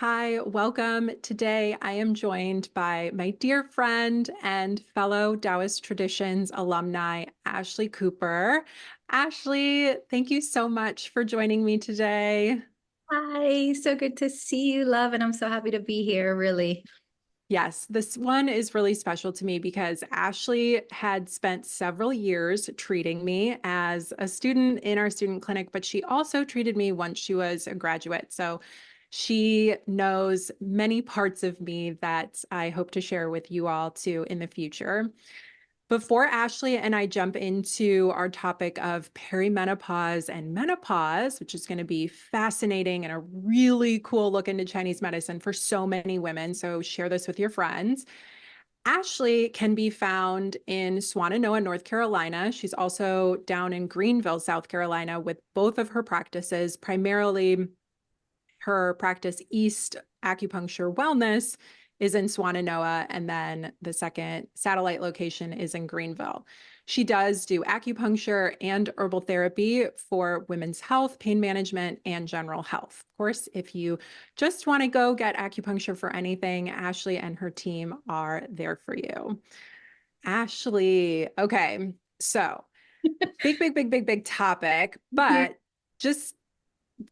Hi, welcome. Today I am joined by my dear friend and fellow Taoist Traditions alumni, Ashley Kuper. Ashley, thank you so much for joining me today. Hi, so good to see you, love, and I'm so happy to be here, really. Yes, this one is really special to me because Ashley had spent several years treating me as a student in our student clinic, but she also treated me once she was a graduate. So she knows many parts of me that I hope to share with you all too in the future. Before Ashley and I jump into our topic of perimenopause and menopause, which is going to be fascinating and a really cool look into Chinese medicine for so many women, so share this with your friends. Ashley can be found in Swannanoa, North Carolina. She's also down in Greenville, South Carolina, with both of her practices, primarily her practice East Acupuncture Wellness is in Swannanoa, and then the second satellite location is in Greenville. She does do acupuncture and herbal therapy for women's health, pain management, and general health. Of course, if you just want to go get acupuncture for anything, Ashley and her team are there for you. Ashley, okay, so big topic, Mhm. but just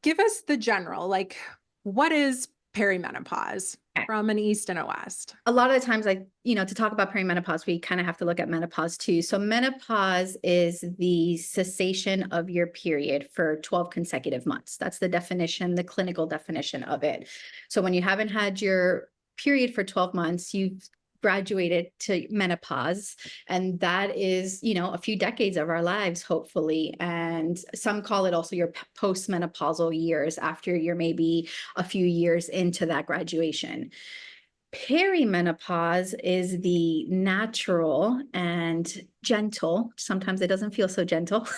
give us the general, like, what is perimenopause from an East and a West? A lot of the times, to talk about perimenopause, we kind of have to look at menopause too. So, menopause is the cessation of your period for 12 consecutive months. That's the definition, the clinical definition of it. So, when you haven't had your period for 12 months, you've graduated to menopause, and that is a few decades of our lives, hopefully. And some call it also your postmenopausal years, after you're maybe a few years into that graduation. Perimenopause is the natural and gentle, sometimes it doesn't feel so gentle,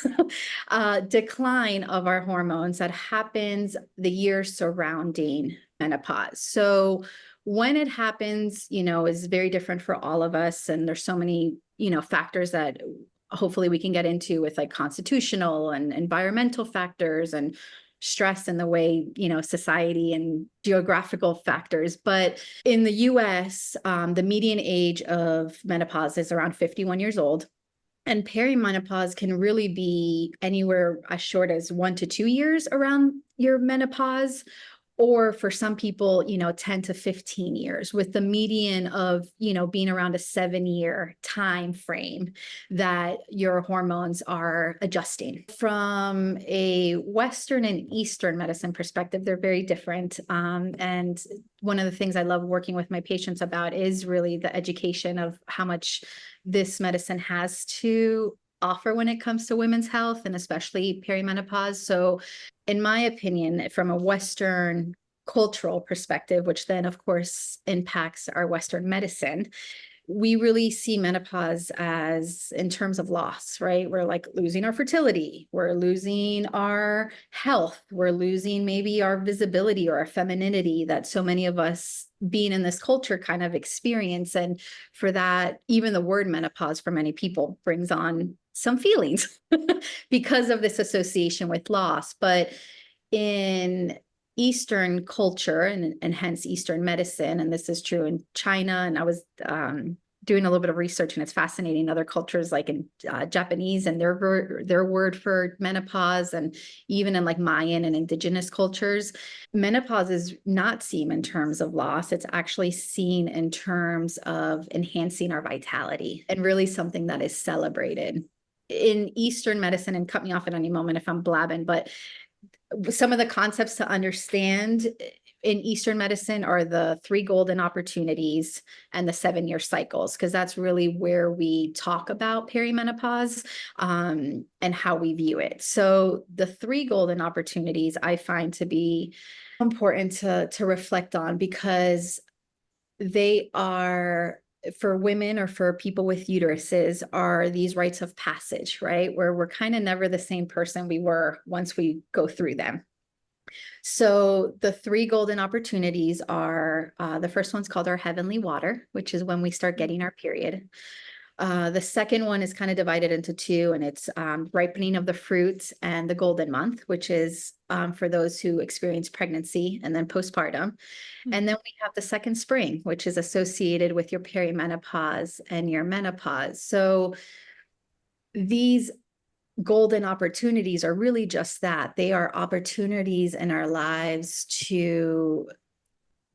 decline of our hormones that happens the years surrounding menopause. So when it happens, is very different for all of us. And there's so many, factors that hopefully we can get into, with like constitutional and environmental factors and stress and the way, society and geographical factors. But in the US, the median age of menopause is around 51 years old. And perimenopause can really be anywhere as short as 1 to 2 years around your menopause, or for some people, 10 to 15 years, with the median of, being around a 7 year time frame that your hormones are adjusting. From a Western and Eastern medicine perspective, they're very different. And one of the things I love working with my patients about is really the education of how much this medicine has to offer when it comes to women's health, and especially perimenopause. So in my opinion, from a Western cultural perspective, which then, of course, impacts our Western medicine, we really see menopause as in terms of loss, right? We're like losing our fertility, we're losing our health, we're losing maybe our visibility or our femininity that so many of us being in this culture kind of experience. And for that, even the word menopause for many people brings on some feelings because of this association with loss. But in Eastern culture, and hence Eastern medicine, and this is true in China, and I was doing a little bit of research, and it's fascinating. Other cultures, like in Japanese, and their word for menopause, and even in like Mayan and indigenous cultures, menopause is not seen in terms of loss. It's actually seen in terms of enhancing our vitality, and really something that is celebrated in Eastern medicine. And cut me off at any moment if I'm blabbing, but some of the concepts to understand in Eastern medicine are the 3 golden opportunities and the 7 year cycles, because that's really where we talk about perimenopause, and how we view it. So the 3 golden opportunities I find to be important to reflect on, because they are, for women or for people with uteruses, are these rites of passage, right? Where we're kind of never the same person we were once we go through them. So the 3 golden opportunities are, the first one's called our heavenly water, which is when we start getting our period. The second one is kind of divided into two, and it's ripening of the fruits and the golden month, which is for those who experience pregnancy and then postpartum. Hmm. And then we have the second spring, which is associated with your perimenopause and your menopause. So these golden opportunities are really just that. They are opportunities in our lives to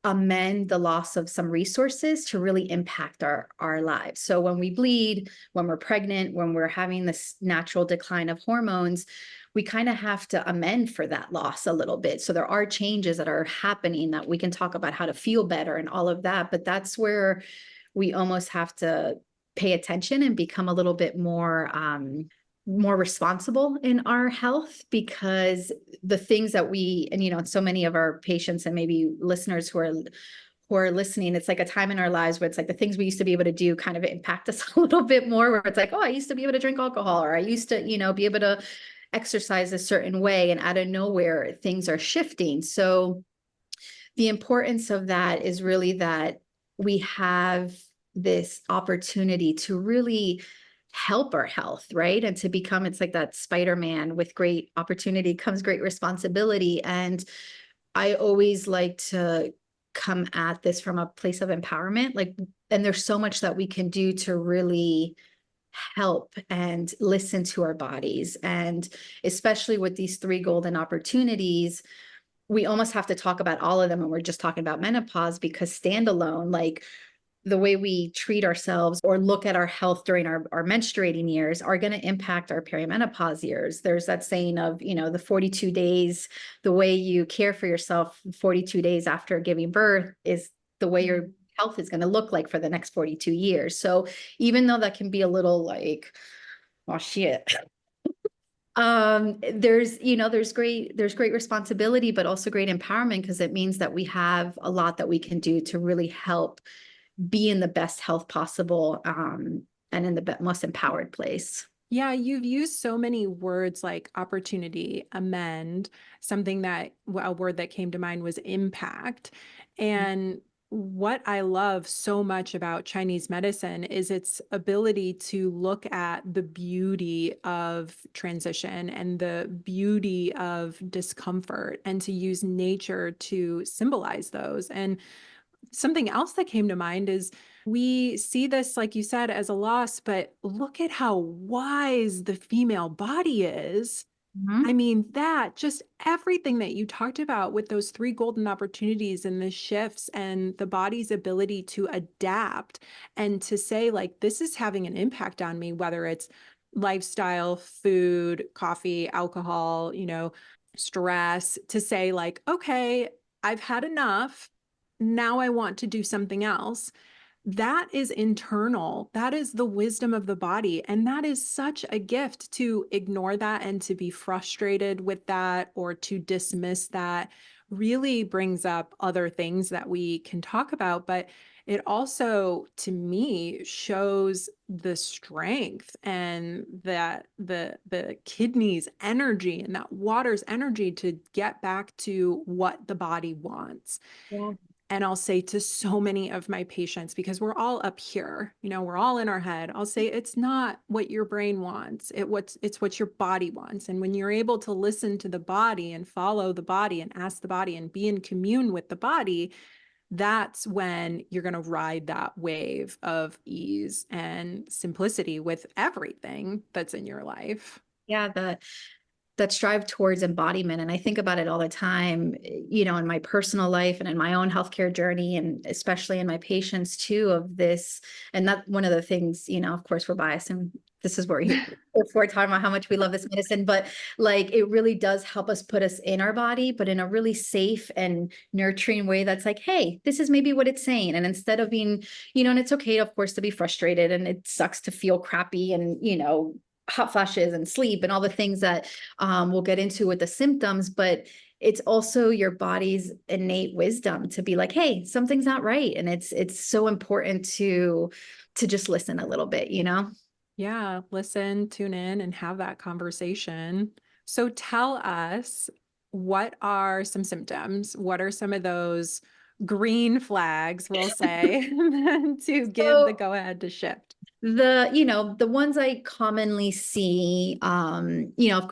amend the loss of some resources to really impact our lives. So when we bleed, when we're pregnant, when we're having this natural decline of hormones, we kind of have to amend for that loss a little bit. So there are changes that are happening that we can talk about how to feel better and all of that, but that's where we almost have to pay attention and become a little bit more responsible in our health, because the things that we, and so many of our patients and maybe listeners who are listening, it's like a time in our lives where it's like the things we used to be able to do kind of impact us a little bit more, where it's like, oh, I used to be able to drink alcohol, or I used to, be able to exercise a certain way, and out of nowhere things are shifting. So the importance of that is really that we have this opportunity to really help our health, right? And to become, it's like that Spider-Man, with great opportunity comes great responsibility. And I always like to come at this from a place of empowerment, and there's so much that we can do to really help and listen to our bodies. And especially with these three golden opportunities, we almost have to talk about all of them when we're just talking about menopause, because standalone, like the way we treat ourselves or look at our health during our menstruating years are going to impact our perimenopause years. There's that saying of, the 42 days, the way you care for yourself 42 days after giving birth is the way your health is going to look like for the next 42 years. So even though that can be a little like, oh shit, there's great responsibility, but also great empowerment, because it means that we have a lot that we can do to really help be in the best health possible, and in the most empowered place. Yeah, you've used so many words like opportunity, amend, something that a word that came to mind was impact. And what I love so much about Chinese medicine is its ability to look at the beauty of transition and the beauty of discomfort, and to use nature to symbolize those. And something else that came to mind is we see this, like you said, as a loss, but look at how wise the female body is. I Mhm. mean, that just everything that you talked about with those three golden opportunities and the shifts and the body's ability to adapt and to say, like, this is having an impact on me, whether it's lifestyle, food, coffee, alcohol, stress, to say, like, okay, I've had enough. Now I want to do something else. That is internal. That is the wisdom of the body. And that is such a gift. To ignore that and to be frustrated with that or to dismiss that really brings up other things that we can talk about. But it also, to me, shows the strength and that the kidneys energy and that water's energy to get back to what the body wants. Yeah. And I'll say to so many of my patients, because we're all up here, we're all in our head, I'll say it's not what your brain wants. It's what your body wants. And when you're able to listen to the body and follow the body and ask the body and be in commune with the body, that's when you're going to ride that wave of ease and simplicity with everything that's in your life. Yeah, that strive towards embodiment. And I think about it all the time, in my personal life and in my own healthcare journey, and especially in my patients too, of this. And that one of the things, of course, we're biased, and this is where we're talking about how much we love this medicine, but like, it really does help us put us in our body, but in a really safe and nurturing way. That's like, hey, this is maybe what it's saying. And instead of being, and it's okay, of course, to be frustrated, and it sucks to feel crappy, and, hot flashes and sleep and all the things that we'll get into with the symptoms, but it's also your body's innate wisdom to be like, hey, something's not right. And it's so important to just listen a little bit, Yeah, listen, tune in, and have that conversation. So tell us, what are some symptoms? What are some of those green flags, we'll say, to give the So go ahead to shift? the ones I commonly see,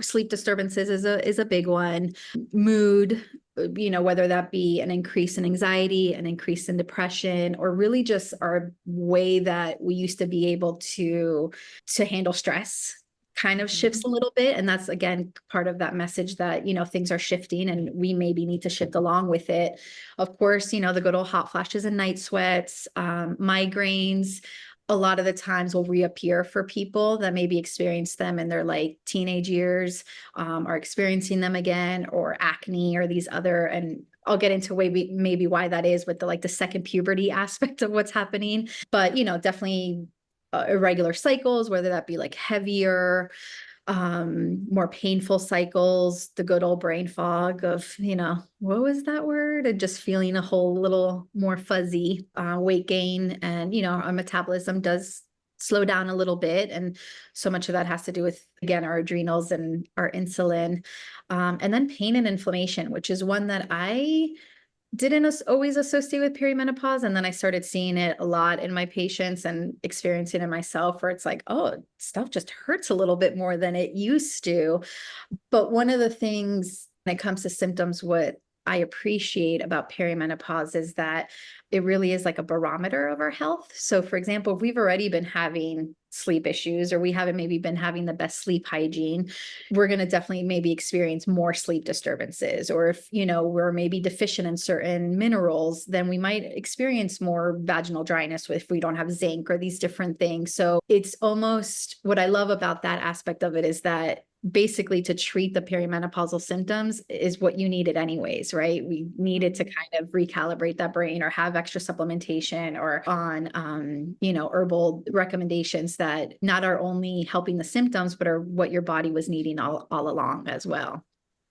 sleep disturbances is a big one. Mood, whether that be an increase in anxiety, an increase in depression, or really just our way that we used to be able to handle stress kind of shifts Mhm. a little bit. And that's, again, part of that message that, things are shifting and we maybe need to shift along with it. Of course, the good old hot flashes and night sweats, migraines, a lot of the times will reappear for people that maybe experienced them in their like teenage years, are experiencing them again, or acne or these other, and I'll get into maybe why that is with the second puberty aspect of what's happening. But definitely irregular cycles, whether that be like heavier, more painful cycles, the good old brain fog of, what was that word? And just feeling a whole little more fuzzy, weight gain. And, our metabolism does slow down a little bit. And so much of that has to do with, again, our adrenals and our insulin. And then pain and inflammation, which is one that I didn't always associate with perimenopause. And then I started seeing it a lot in my patients and experiencing it myself, where it's like, oh, stuff just hurts a little bit more than it used to. But one of the things when it comes to symptoms, what I appreciate about perimenopause is that it really is like a barometer of our health. So, for example, if we've already been having sleep issues, or we haven't maybe been having the best sleep hygiene, we're going to definitely maybe experience more sleep disturbances. Or if, we're maybe deficient in certain minerals, then we might experience more vaginal dryness if we don't have zinc or these different things. So it's almost, what I love about that aspect of it is that basically to treat the perimenopausal symptoms is what you needed anyways, right? We needed to kind of recalibrate that brain or have extra supplementation or on, herbal recommendations that not are only helping the symptoms, but are what your body was needing all along as well.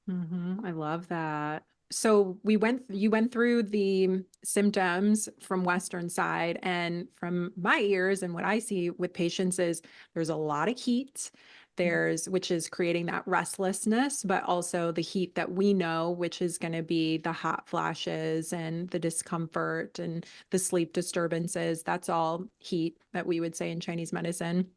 I love that. So you went through the symptoms from Western side, and from my ears and what I see with patients is there's a lot of heat. Which is creating that restlessness, but also the heat that we know, which is going to be the hot flashes and the discomfort and the sleep disturbances. That's all heat that we would say in Chinese medicine.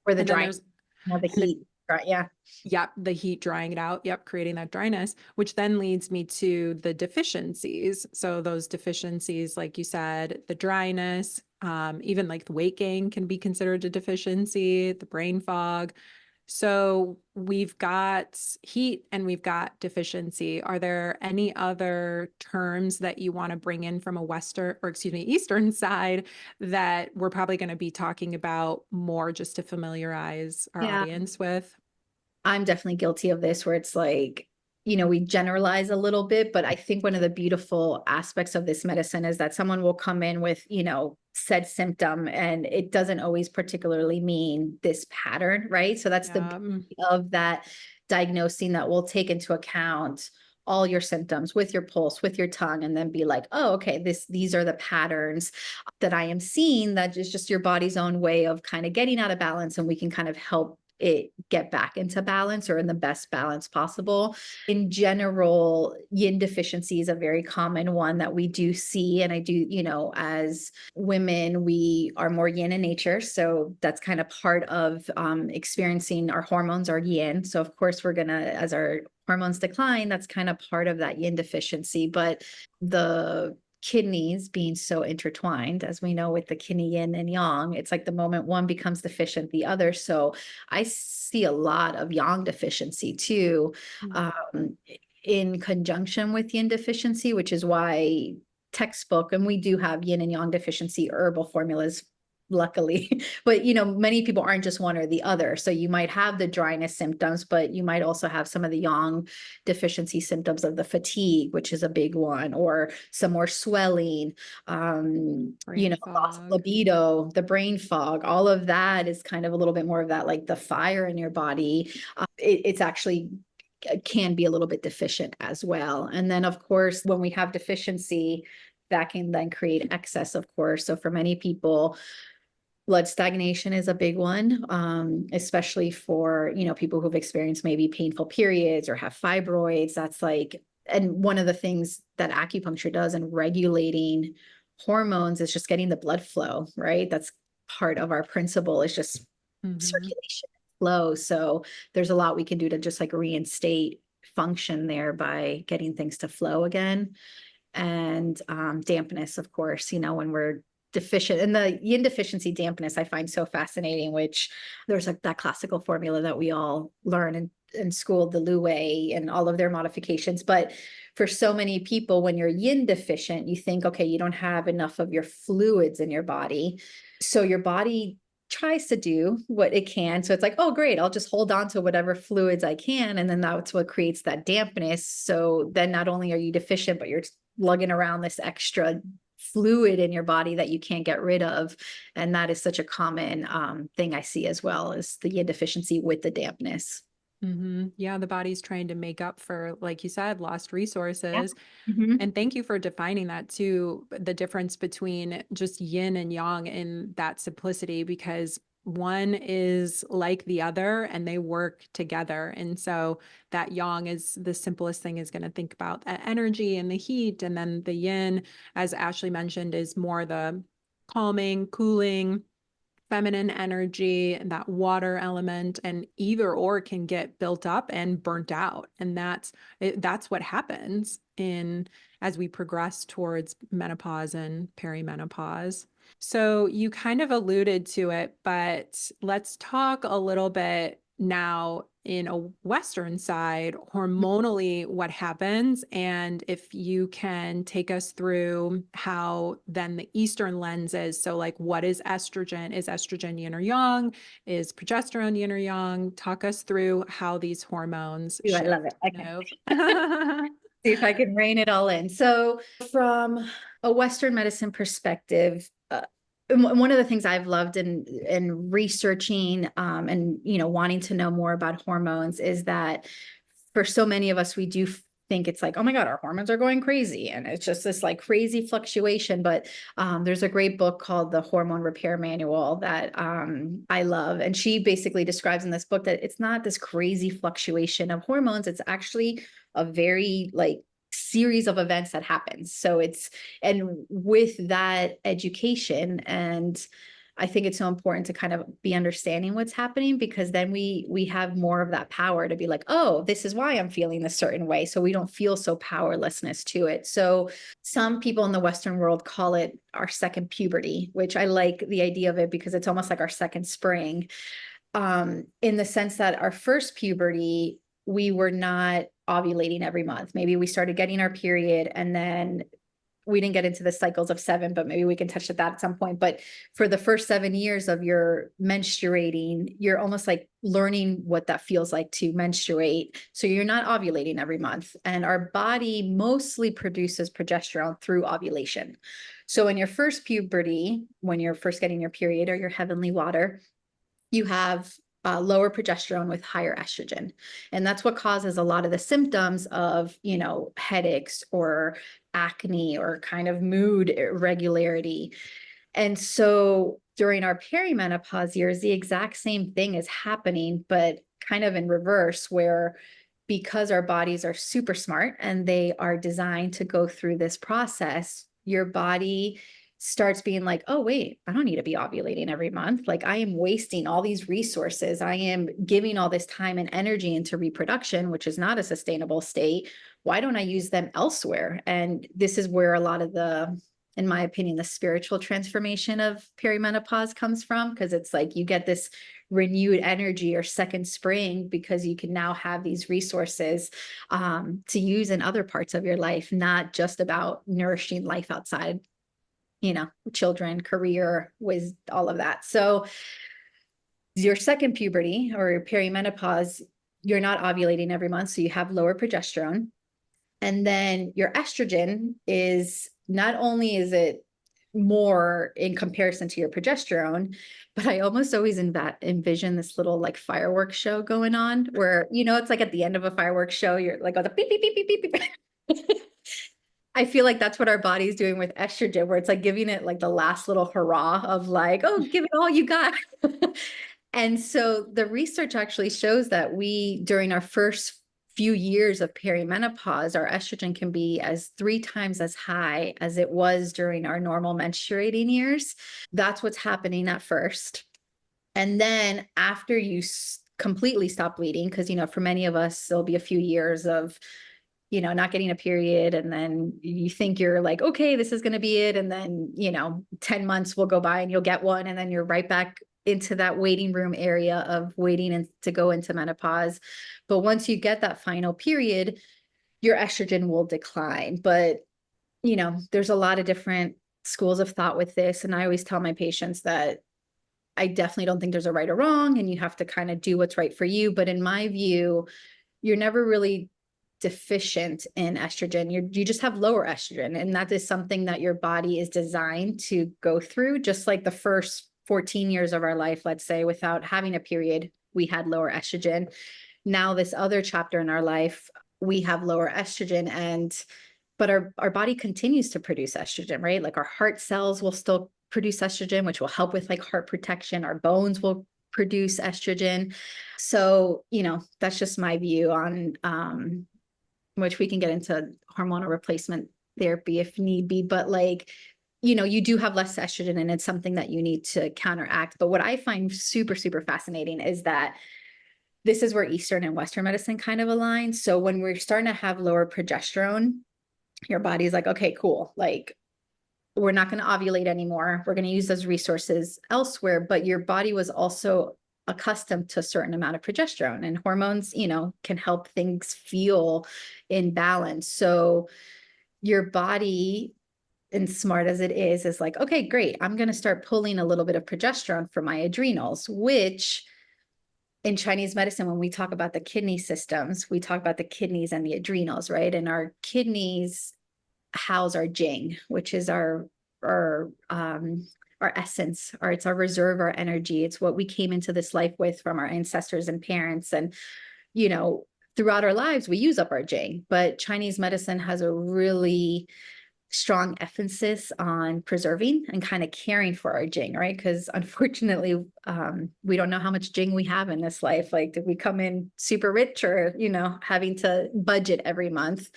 Or the And then dry, there's, the and heat, right? Yeah. Yep, the heat drying it out. Yep, creating that dryness, which then leads me to the deficiencies. So those deficiencies, like you said, the dryness, even like the weight gain can be considered a deficiency, the brain fog. So we've got heat and we've got deficiency. Are there any other terms that you want to bring in from a Western, or excuse me, Eastern side that we're probably going to be talking about more just to familiarize our Yeah. audience with? I'm definitely guilty of this, where it's like, we generalize a little bit, but I think one of the beautiful aspects of this medicine is that someone will come in with, said symptom, and it doesn't always particularly mean this pattern, right? So that's the Yeah. beauty of that diagnosing, that will take into account all your symptoms with your pulse, with your tongue, and then be like, oh, okay, these are the patterns that I am seeing, that is just your body's own way of kind of getting out of balance, and we can kind of help it get back into balance, or in the best balance possible. In general, yin deficiency is a very common one that we do see. And I do, as women, we are more yin in nature. So that's kind of part of experiencing our hormones are yin. So of course, we're going to, as our hormones decline, that's kind of part of that yin deficiency. But the kidneys being so intertwined, as we know, with the kidney yin and yang, it's like the moment one becomes deficient, the other. So I see a lot of yang deficiency too, Mm. um, in conjunction with yin deficiency, which is why textbook, and we do have yin and yang deficiency herbal formulas, luckily. But many people aren't just one or the other. So you might have the dryness symptoms, but you might also have some of the yang deficiency symptoms of the fatigue, which is a big one, or some more swelling, Brain loss of fog. libido, the brain fog. All of that is kind of a little bit more of that, like the fire in your body. It's actually can be a little bit deficient as well. And then of course, when we have deficiency, that can then create excess, of course. So for many people, blood stagnation is a big one, especially for, people who've experienced maybe painful periods or have fibroids. That's like and one of the things that acupuncture does in regulating hormones is just getting the blood flow, right? That's part of our principle, is just Mhm. circulation and flow. So there's a lot we can do to just like reinstate function there by getting things to flow again. And dampness, of course, you know, when we're deficient, and the yin deficiency dampness I find so fascinating, which there's like that classical formula that we all learn in school, the Lu Wei and all of their modifications. But for so many people, when you're yin deficient, you think, okay, you don't have enough of your fluids in your body. So your body tries to do what it can. So it's like, oh, great, I'll just hold on to whatever fluids I can. And then that's what creates that dampness. So then not only are you deficient, but you're lugging around this extra fluid in your body that you can't get rid of. And that is such a common thing I see as well, is the yin deficiency with the dampness. Yeah, the body's trying to make up for, like you said, lost Yeah. resources. Mhm. And thank you for defining that too, the difference between just yin and yang in that simplicity, because one is like the other and they work together. And so that yang is the simplest thing, is going to think about that energy and the heat. And then the yin, as Ashley mentioned, is more the calming, cooling, feminine energy, that water element, and either or can get built up and burnt out. And that's what happens in as we progress towards menopause and perimenopause. So you kind of alluded to it, but let's talk a little bit now in a Western side, hormonally, what happens, and if you can take us through how then the Eastern lens is. So, like, what is estrogen? Is estrogen yin or yang? Is progesterone yin or yang? Talk us through how these hormones Ooh, I shift love it. and Okay. move. See if I can rein it all in. So, from a Western medicine perspective, one of the things I've loved in researching and wanting to know more about hormones is that for so many of us, we do think it's like, oh my God, our hormones are going crazy, and it's just this like crazy fluctuation. But there's a great book called The Hormone Repair Manual that I love, and she basically describes in this book that it's not this crazy fluctuation of hormones. It's actually a very like series of events that happens. So it's, and with that education, and I think it's so important to kind of be understanding what's happening, because then we have more of that power to be like, oh, this is why I'm feeling this certain way. So we don't feel so powerlessness to it. So some people in the Western world call it our second puberty, which I like the idea of it because it's almost like our second spring, in the sense that our first puberty, we were not ovulating every month. Maybe we started getting our period, and then we didn't get into the cycles of 7, but maybe we can touch at that at some point. But for the first 7 years of your menstruating, you're almost like learning what that feels like to menstruate. So you're not ovulating every month. And our body mostly produces progesterone through ovulation. So in your first puberty, when you're first getting your period or your heavenly water, you have lower progesterone with higher estrogen. And that's what causes a lot of the symptoms of, headaches or acne or kind of mood irregularity. And so during our perimenopause years, the exact same thing is happening, but kind of in reverse, where because our bodies are super smart and they are designed to go through this process, your body starts being like, oh, wait, I don't need to be ovulating every month. Like, I am wasting all these resources. I am giving all this time and energy into reproduction, which is not a sustainable state. Why don't I use them elsewhere? And this is where a lot of the, in my opinion, the spiritual transformation of perimenopause comes from, because it's like you get this renewed energy or second spring because you can now have these resources to use in other parts of your life, not just about nourishing life outside, children, career, with all of that. So your second puberty or your perimenopause, you're not ovulating every month, so you have lower progesterone. And then your estrogen is, not only is it more in comparison to your progesterone, but I almost always envision this little like fireworks show going on where, it's like at the end of a fireworks show, you're like, oh, the beep, beep, beep, beep, beep, beep. I feel like that's what our body's doing with estrogen, where it's like giving it like the last little hurrah of like, oh, give it all you got. And so the research actually shows that we, during our first few years of perimenopause, our estrogen can be as 3 times as high as it was during our normal menstruating years. That's what's happening at first. And then after you completely stop bleeding, because, for many of us, there'll be a few years of, not getting a period. And then you think you're like, okay, this is going to be it. And then, 10 months will go by and you'll get one. And then you're right back into that waiting room area of waiting to go into menopause. But once you get that final period, your estrogen will decline. But, there's a lot of different schools of thought with this. And I always tell my patients that I definitely don't think there's a right or wrong, and you have to kind of do what's right for you. But in my view, you're never really deficient in estrogen. You just have lower estrogen. And that is something that your body is designed to go through. Just like the first 14 years of our life, let's say, without having a period, we had lower estrogen. Now this other chapter in our life, we have lower estrogen, but our body continues to produce estrogen, right? Like our heart cells will still produce estrogen, which will help with like heart protection. Our bones will produce estrogen. So, that's just my view on, which we can get into hormonal replacement therapy if need be, but like, you do have less estrogen, and it's something that you need to counteract. But what I find super, super fascinating is that this is where Eastern and Western medicine kind of align. So when we're starting to have lower progesterone, your body's like, okay, cool. Like, we're not going to ovulate anymore. We're going to use those resources elsewhere. But your body was also accustomed to a certain amount of progesterone, and hormones, can help things feel in balance. So your body, and smart as it is like, okay, great. I'm going to start pulling a little bit of progesterone from my adrenals, which in Chinese medicine, when we talk about the kidney systems, we talk about the kidneys and the adrenals, right? And our kidneys house our jing, which is our essence, or it's our reserve, our energy. It's what we came into this life with from our ancestors and parents. And, throughout our lives, we use up our jing. But Chinese medicine has a really strong emphasis on preserving and kind of caring for our jing, right? Because unfortunately, we don't know how much jing we have in this life. Like, did we come in super rich, or, having to budget every month?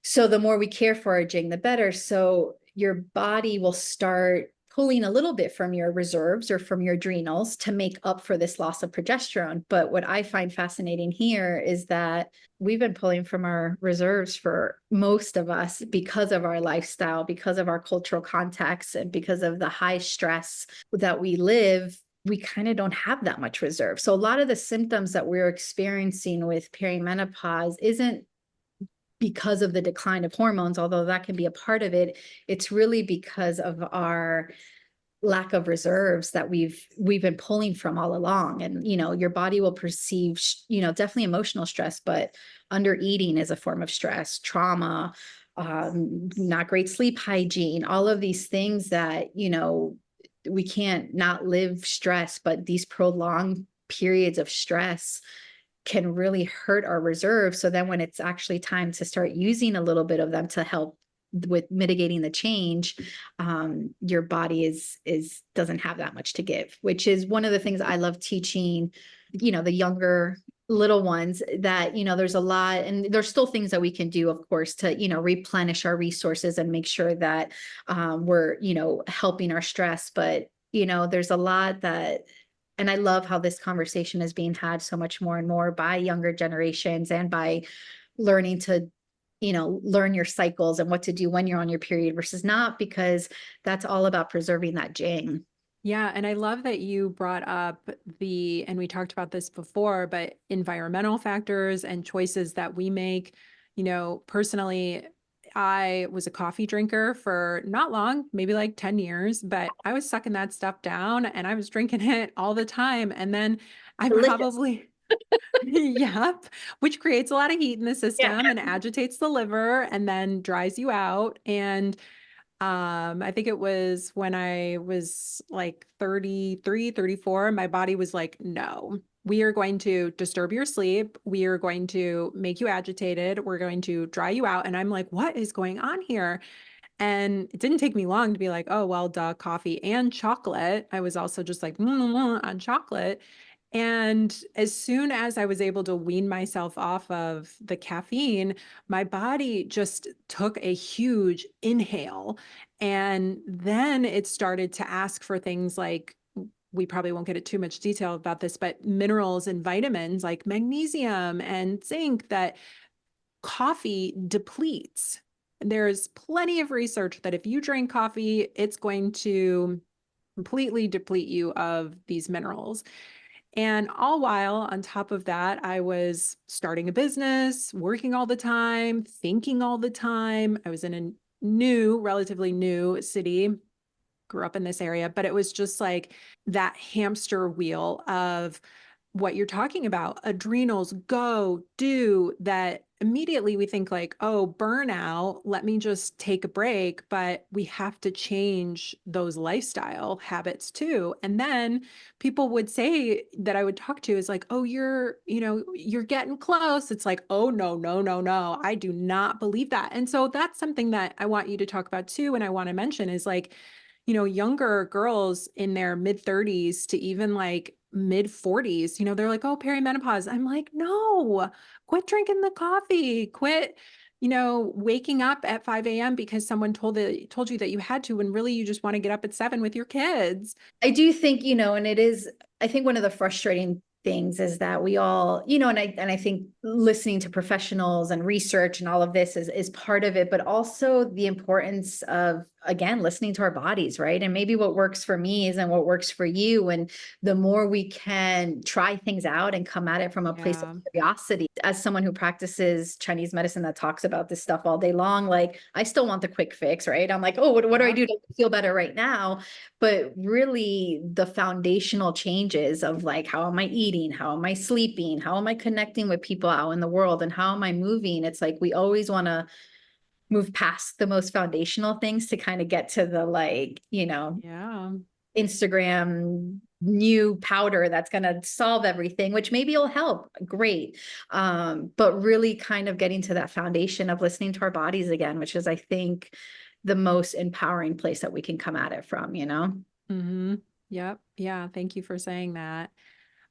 So the more we care for our jing, the better. So your body will start pulling a little bit from your reserves or from your adrenals to make up for this loss of progesterone. But what I find fascinating here is that we've been pulling from our reserves for most of us because of our lifestyle, because of our cultural context, and because of the high stress that we live. We kind of don't have that much reserve. So a lot of the symptoms that we're experiencing with perimenopause isn't because of the decline of hormones, although that can be a part of it. It's really because of our lack of reserves that we've been pulling from all along. And, your body will perceive, definitely emotional stress, but under eating is a form of stress, trauma, not great sleep hygiene, all of these things that, we can't not live stress, but these prolonged periods of stress can really hurt our reserve. So then when it's actually time to start using a little bit of them to help with mitigating the change, your body doesn't have that much to give, which is one of the things I love teaching, the younger little ones, that, there's a lot, and there's still things that we can do, of course, to, replenish our resources and make sure that we're, helping our stress. But, there's a lot that, and I love how this conversation is being had so much more and more by younger generations, and by learning to, learn your cycles and what to do when you're on your period versus not, because that's all about preserving that jing. Yeah. And I love that you brought up and we talked about this before, but environmental factors and choices that we make. Personally, I was a coffee drinker for not long, maybe like 10 years, but I was sucking that stuff down and I was drinking it all the time. And then I Delicious. probably, yep, which creates a lot of heat in the Yeah. system and agitates the liver and then dries you out. And I think it was when I was like 33, 34, my body was like, no, we are going to disturb your sleep. We are going to make you agitated. We're going to dry you out. And I'm like, what is going on here? And it didn't take me long to be like, oh, well, duh, coffee and chocolate. I was also just like, on chocolate. And as soon as I was able to wean myself off of the caffeine, my body just took a huge inhale. And then it started to ask for things like, we probably won't get into too much detail about this, but minerals and vitamins like magnesium and zinc that coffee depletes. There's plenty of research that if you drink coffee, it's going to completely deplete you of these minerals. And all while on top of that, I was starting a business, working all the time, thinking all the time. I was in a relatively new city, grew up in this area, but it was just like that hamster wheel of what you're talking about, adrenals, go, do, that immediately we think like, oh, burnout, let me just take a break. But we have to change those lifestyle habits too. And then people would say that I would talk to is like, oh, you're getting close. It's like, oh, no, no, no, no. I do not believe that. And so that's something that I want you to talk about too. And I want to mention is like, younger girls in their mid 30s to even like mid 40s, they're like, oh, perimenopause. I'm like, no, quit drinking the coffee, quit, waking up at 5 a.m. because someone told you that you had to, when really you just want to get up at 7 with your kids. I do think, and it is, I think one of the frustrating things is that we all, and I think listening to professionals and research and all of this is part of it, but also the importance of, again, listening to our bodies, right? And maybe what works for me isn't what works for you. And the more we can try things out and come at it from a place of Yeah. curiosity, as someone who practices Chinese medicine that talks about this stuff all day long, like I still want the quick fix, right? I'm like, oh, what do I Yeah. do to feel better right now? But really the foundational changes of like, how am I eating? How am I sleeping? How am I connecting with people out in the world? And how am I moving? It's like, we always want to move past the most foundational things to kind of get to the like, Yeah. Instagram new powder that's going to solve everything, which maybe will help. Great. But really kind of getting to that foundation of listening to our bodies again, which is, I think, the most empowering place that we can come at it from. Mm-hmm. Yep. Yeah. Thank you for saying that.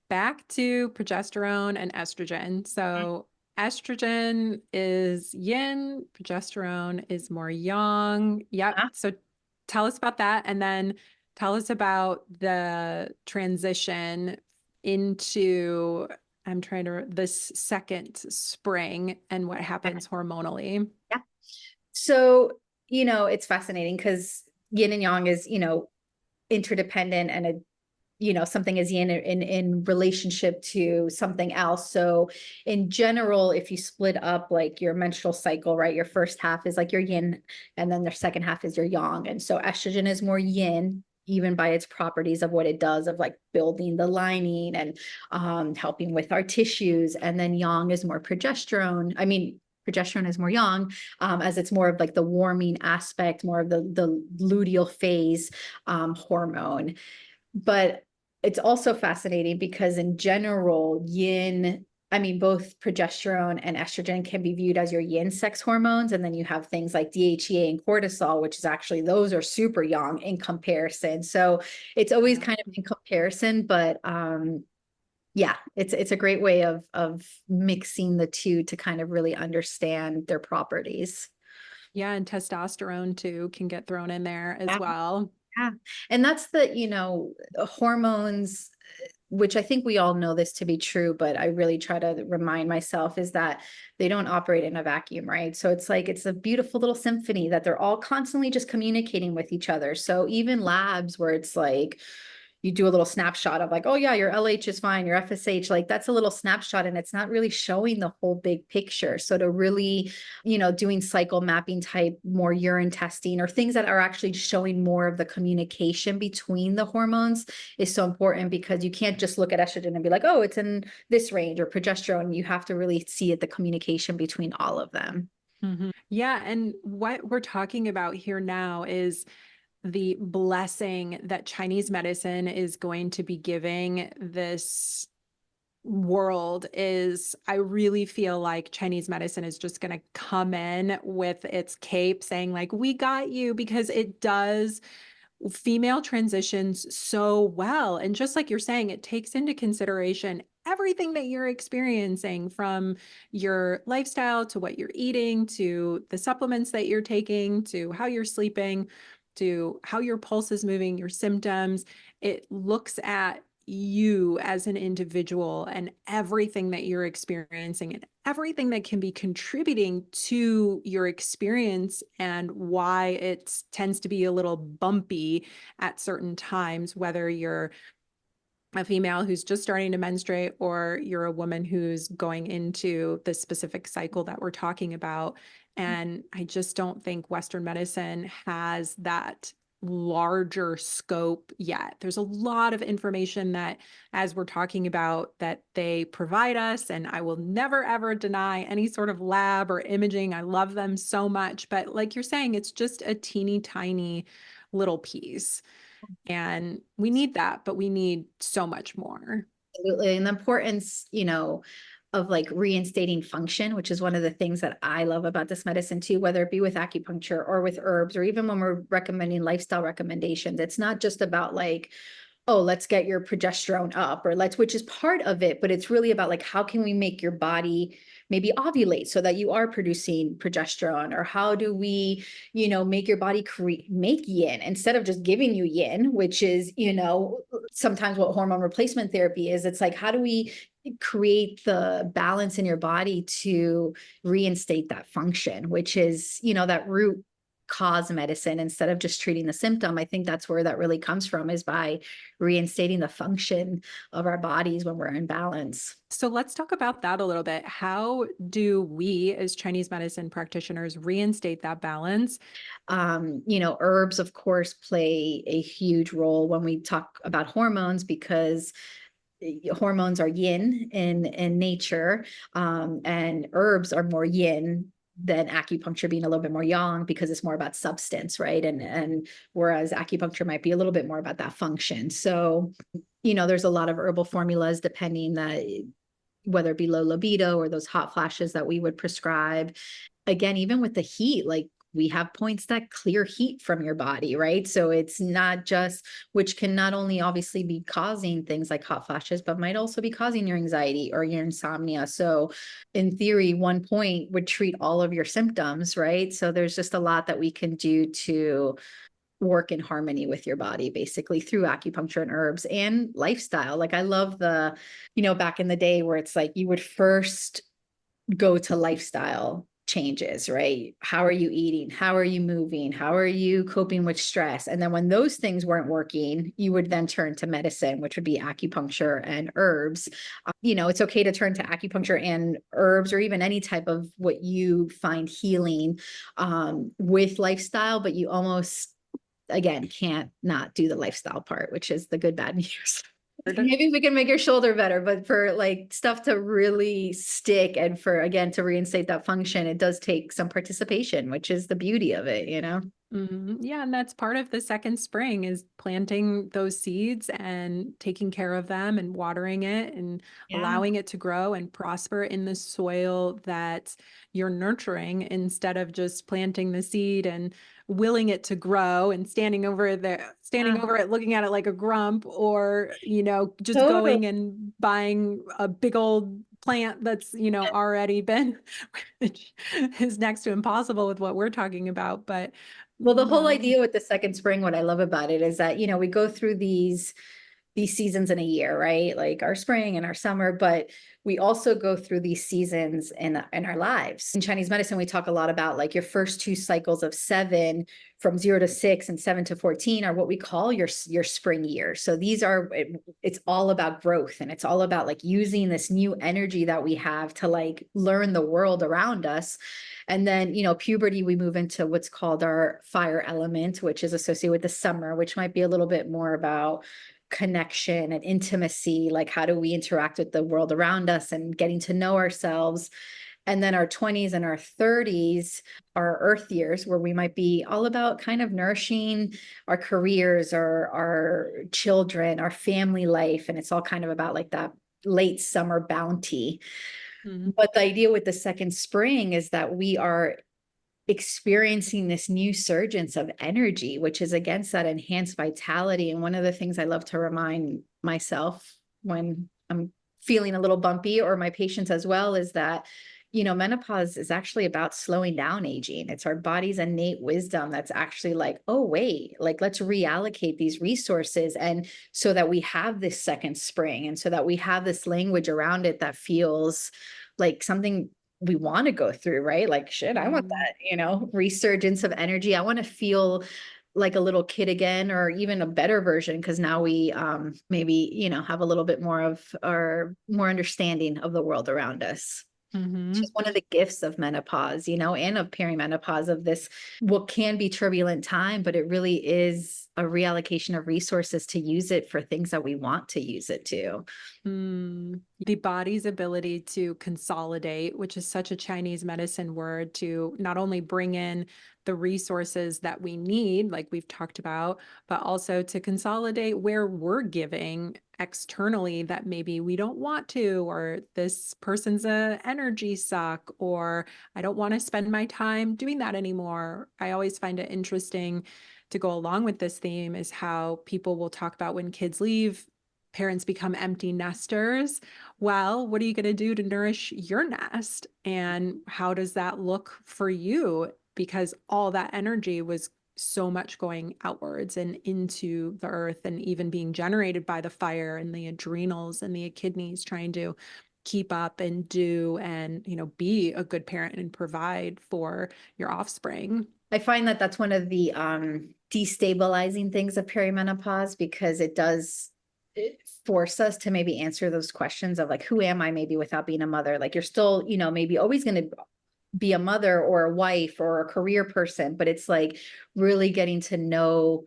Back to progesterone and estrogen. So estrogen is yin, progesterone is more yang. Yep. Yeah. So tell us about that. And then tell us about the transition into, I'm trying to, this second spring and what happens hormonally. Yeah. So, it's fascinating because yin and yang is, interdependent, and something is yin in relationship to something else. So in general, if you split up like your menstrual cycle, right, your first half is like your yin, and then the second half is your yang. And so estrogen is more yin, even by its properties of what it does, of like building the lining and helping with our tissues. And then yang is more progesterone. I mean, progesterone is more yang, as it's more of like the warming aspect, more of the luteal phase hormone. But it's also fascinating because in general, both progesterone and estrogen can be viewed as your yin sex hormones. And then you have things like DHEA and cortisol, which is actually, those are super yang in comparison. So it's always Yeah. kind of in comparison, but yeah, it's a great way of mixing the two to kind of really understand their properties. Yeah. And testosterone too can get thrown in there as well. Yeah. And that's the, hormones, which I think we all know this to be true, but I really try to remind myself is that they don't operate in a vacuum, right? So it's like, it's a beautiful little symphony that they're all constantly just communicating with each other. So even labs where it's like, you do a little snapshot of like, oh yeah, your LH is fine, your FSH, like that's a little snapshot and it's not really showing the whole big picture. So to really, doing cycle mapping type, more urine testing or things that are actually showing more of the communication between the hormones is so important, because you can't just look at estrogen and be like, oh, it's in this range, or progesterone. You have to really see it, the communication between all of them. Mhm. Yeah. And what we're talking about here now is the blessing that Chinese medicine is going to be giving this world. Is I really feel like Chinese medicine is just going to come in with its cape saying like, we got you, because it does female transitions so well. And just like you're saying, it takes into consideration everything that you're experiencing, from your lifestyle to what you're eating, to the supplements that you're taking, to how you're sleeping, to how your pulse is moving, your symptoms. It looks at you as an individual and everything that you're experiencing and everything that can be contributing to your experience, and why it tends to be a little bumpy at certain times, whether you're a female who's just starting to menstruate or you're a woman who's going into the specific cycle that we're talking about. And I just don't think Western medicine has that larger scope yet. There's a lot of information that, as we're talking about, that they provide us, and I will never ever deny any sort of lab or imaging. I love them so much, but like you're saying, it's just a teeny tiny little piece. And we need that, but we need so much more. Absolutely. And the importance, of like reinstating function, which is one of the things that I love about this medicine too, whether it be with acupuncture or with herbs, or even when we're recommending lifestyle recommendations. It's not just about like, oh, let's get your progesterone up, or which is part of it, but it's really about like, how can we make your body maybe ovulate so that you are producing progesterone? Or how do we, make your body make yin instead of just giving you yin, which is, sometimes what hormone replacement therapy is. It's like, how do we create the balance in your body to reinstate that function, which is, that root cause medicine instead of just treating the symptom. I think that's where that really comes from, is by reinstating the function of our bodies when we're in balance. So let's talk about that a little bit. How do we, as Chinese medicine practitioners, reinstate that balance? Herbs, of course, play a huge role when we talk about hormones, because hormones are yin in nature, and herbs are more yin than acupuncture, being a little bit more yang, because it's more about substance, right? And whereas acupuncture might be a little bit more about that function. So, there's a lot of herbal formulas, depending that whether it be low libido or those hot flashes that we would prescribe. Again, even with the heat, like, we have points that clear heat from your body, right? So it's not just, which can not only obviously be causing things like hot flashes, but might also be causing your anxiety or your insomnia. So in theory, one point would treat all of your symptoms, right? So there's just a lot that we can do to work in harmony with your body, basically through acupuncture and herbs and lifestyle. Like, I love back in the day where it's like you would first go to lifestyle changes, right? How are you eating? How are you moving? How are you coping with stress? And then when those things weren't working, you would then turn to medicine, which would be acupuncture and herbs. It's okay to turn to acupuncture and herbs, or even any type of what you find healing with lifestyle, but you almost, again, can't not do the lifestyle part, which is the good, bad news. Maybe we can make your shoulder better, but for like stuff to really stick and for, again, to reinstate that function, it does take some participation, which is the beauty of it, Yeah, and that's part of the second spring, is planting those seeds and taking care of them and watering it and Yeah. allowing it to grow and prosper in the soil that you're nurturing, instead of just planting the seed and willing it to grow and standing Yeah. over it, looking at it like a grump, or, just Totally. going and buying a big old plant that's, already been, which is next to impossible with what we're talking about. But Well, the whole no. idea with the second spring, what I love about it is that, we go through these seasons in a year, right? Like our spring and our summer, but we also go through these seasons in our lives. In Chinese medicine, we talk a lot about like your first two cycles of 7, from 0 to 6 and 7 to 14, are what we call your spring year. So these are, it's all about growth, and it's all about like using this new energy that we have to like learn the world around us. And then, puberty, we move into what's called our fire element, which is associated with the summer, which might be a little bit more about connection and intimacy, like how do we interact with the world around us and getting to know ourselves. And then our 20s and our 30s are earth years, where we might be all about kind of nourishing our careers, our children, our family life. And it's all kind of about like that late summer bounty. Mhm. But the idea with the second spring is that we are experiencing this new surgence of energy, which is against that enhanced vitality. And one of the things I love to remind myself when I'm feeling a little bumpy, or my patients as well, is that, menopause is actually about slowing down aging. It's our body's innate wisdom that's actually like, oh, wait, like let's reallocate these resources. And so that we have this second spring, and so that we have this language around it that feels like something we want to go through, right? Like, shit, I want Mm. that, resurgence of energy. I want to feel like a little kid again, or even a better version, because now we maybe, have a little bit more of, or more understanding of the world around us. It's just Mhm. one of the gifts of menopause, and of perimenopause, of this, what can be turbulent time, but it really is a reallocation of resources to use it for things that we want to use it to. The body's ability to consolidate, which is such a Chinese medicine word, to not only bring in the resources that we need, like we've talked about, but also to consolidate where we're giving externally that maybe we don't want to, or this person's a energy suck, or I don't want to spend my time doing that anymore. I always find it interesting to go along with this theme is how people will talk about when kids leave, parents become empty nesters. Well, what are you going to do to nourish your nest? And how does that look for you? Because all that energy was so much going outwards and into the earth, and even being generated by the fire and the adrenals and the kidneys, trying to keep up and do and, be a good parent and provide for your offspring. I find that that's one of the destabilizing things of perimenopause, because it does force us to maybe answer those questions of like, who am I, maybe without being a mother? Like, you're still, maybe always going to be a mother or a wife or a career person, but it's like really getting to know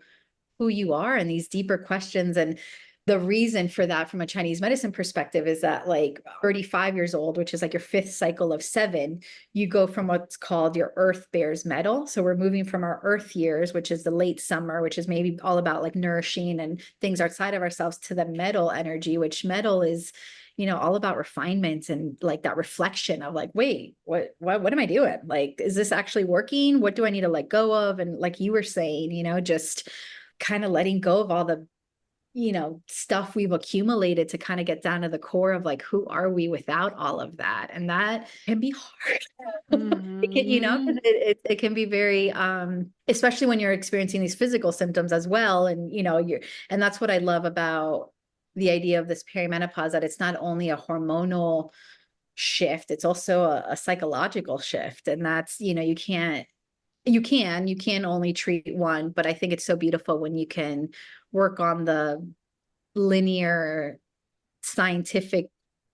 who you are and these deeper questions. And the reason for that from a Chinese medicine perspective is that, like, 35 years old, which is like your fifth cycle of 7, you go from what's called your earth bears metal. So we're moving from our earth years, which is the late summer, which is maybe all about like nourishing and things outside of ourselves, to the metal energy, which metal is, all about refinement and like that reflection of like, wait, what am I doing? Like, is this actually working? What do I need to let go of? And like you were saying, just kind of letting go of all the, stuff we've accumulated, to kind of get down to the core of like, who are we without all of that? And that can be hard. It can, 'cause Mhm. it can be very, especially when you're experiencing these physical symptoms as well. And, and that's what I love about the idea of this perimenopause, that it's not only a hormonal shift, it's also a psychological shift. And that's, you can only treat one, but I think it's so beautiful when you can work on the linear scientific,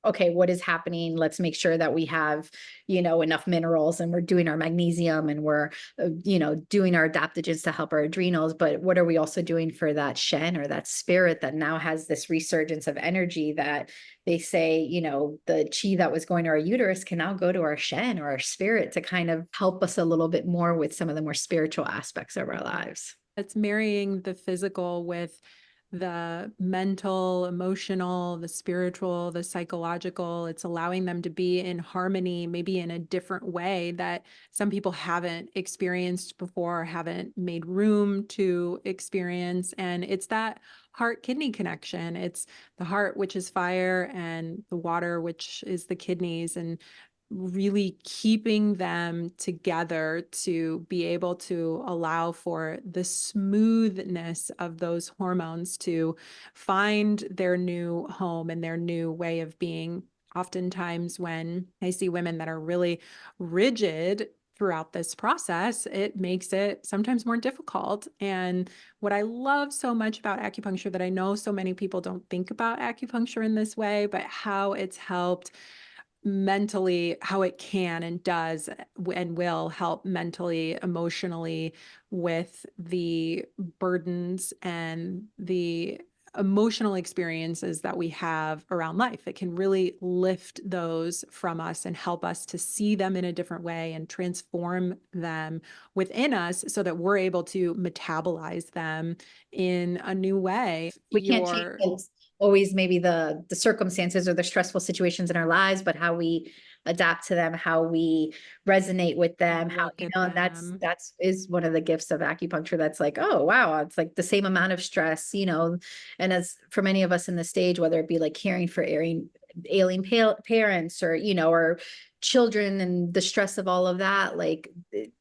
okay, what is happening? Let's make sure that we have, enough minerals, and we're doing our magnesium, and we're, doing our adaptogens to help our adrenals. But what are we also doing for that Shen, or that spirit that now has this resurgence of energy, that they say, the chi that was going to our uterus can now go to our Shen, or our spirit, to kind of help us a little bit more with some of the more spiritual aspects of our lives. It's marrying the physical with the mental, emotional, the spiritual, the psychological. It's allowing them to be in harmony, maybe in a different way that some people haven't experienced before, haven't made room to experience. And it's that heart kidney connection. It's the heart, which is fire, and the water, which is the kidneys. And really keeping them together to be able to allow for the smoothness of those hormones to find their new home and their new way of being. Oftentimes, when I see women that are really rigid throughout this process, it makes it sometimes more difficult. And what I love so much about acupuncture, that I know so many people don't think about acupuncture in this way, but how it's helped mentally, how it can and does and will help mentally, emotionally, with the burdens and the emotional experiences that we have around life. It can really lift those from us and help us to see them in a different way and transform them within us, so that we're able to metabolize them in a new way. We can't change always maybe the circumstances or the stressful situations in our lives, but how we adapt to them, how we resonate with them, how, Look at and them. that's is one of the gifts of acupuncture. That's like, oh wow, it's like the same amount of stress, and as for many of us in the stage, whether it be like caring for ailing parents, or or children, and the stress of all of that, like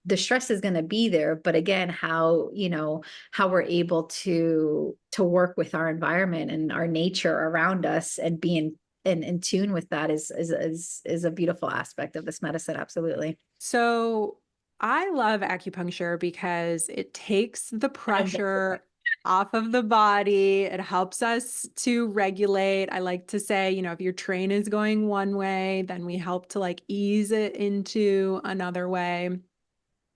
the stress is going to be there. But again, how we're able to work with our environment and our nature around us, and being in tune with that is a beautiful aspect of this medicine. Absolutely. So I love acupuncture because it takes the pressure off of the body. It helps us to regulate. I like to say, if your train is going one way, then we help to like ease it into another way.